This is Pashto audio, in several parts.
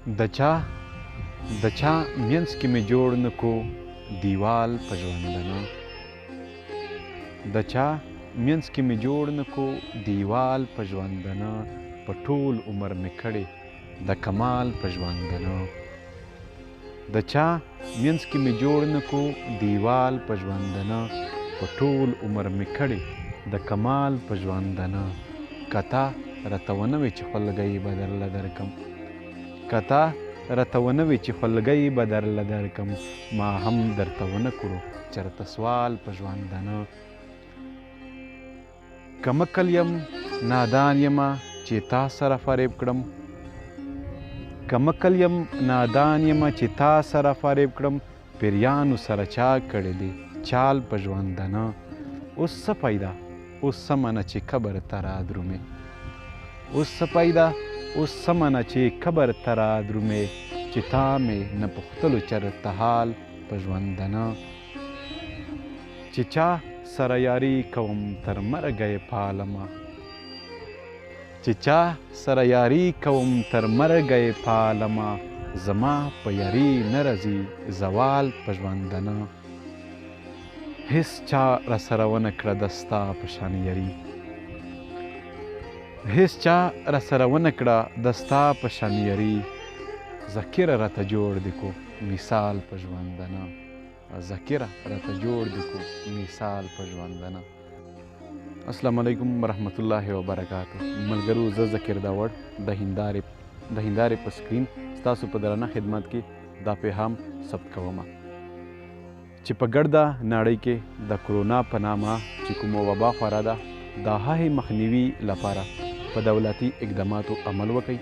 د چا منځ کې مې جوړ نه کو دیوال په ژوندنه د چا منځ کې مې جوړ نه کو دیوال په ژوندنه په ټول عمر مې کړې د کمال په ژوندنه د چا منځ کې مې جوړ نه کو دیوال په ژوندنه په ټول عمر مې کړې د کمال په ژوندنه کتا راته ونه وې چې خولګۍ به درله درکم کتا راته ونه وې چې خولګۍ به درله درکم ما هم درته ونه کړو چېرته سوال په ژوندنه که مکل یم نادان یمه چې تا سره فریب کړم که مکل یم نادان یمه چې تا سره فریب کړم پیریانو سره چا کړی دی چال په ژوندنه اوس څه پیدا اوس څه منه چې قبر ته رادرومې اوس څه پیدا اوس څه منه چې قبر ته رادرومې چې تا مې نه پوښتلو چېرته حال په ژوندنه چې چا سره یاري کوم تر مرګه یې پالمه چې چا سره یاري کوم تر مرګه یې پالمه زما په یاري نه راځي زوال په ژوندنه هیڅ چا راسره ونه کړه د ستا په شان یاري هیڅ چا راسره ونه کړه د ستا په شان یاري ذکره راته جوړ دی کو مثال په ژوندنه ذکره راته جوړ دی کو مثال په ژوندنه السلام علیکم ورحمت الله وبرکاتہ ملګرو زه ذکر داوړ د هندارې په سکرین ستاسو په درانه خدمت کې دا پیغام ثبت کومه چې په ګرده نړۍ کې د کرونا په نامه چې کومه وبا خوره ده د هغې مخنیوي لپاره په دولتي اقداماتو عمل وکړئ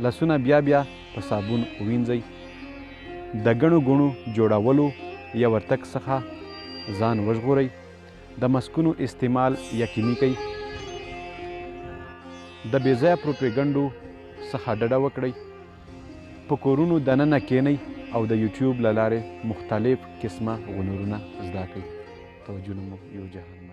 لاسونه بیا په صابون ووینځئ د ګڼو ګوڼو جوړولو یا ورتګ څخه ځان وژغورئ د مسکونو استعمال یقیني کړئ د بېځایه پروپیګنډو څخه ډډه وکړئ په کورونو دننه کښېنئ او د یوټیوب له لارې مختلف قسمه هنرونه زده کړئ توجه مو یو جهان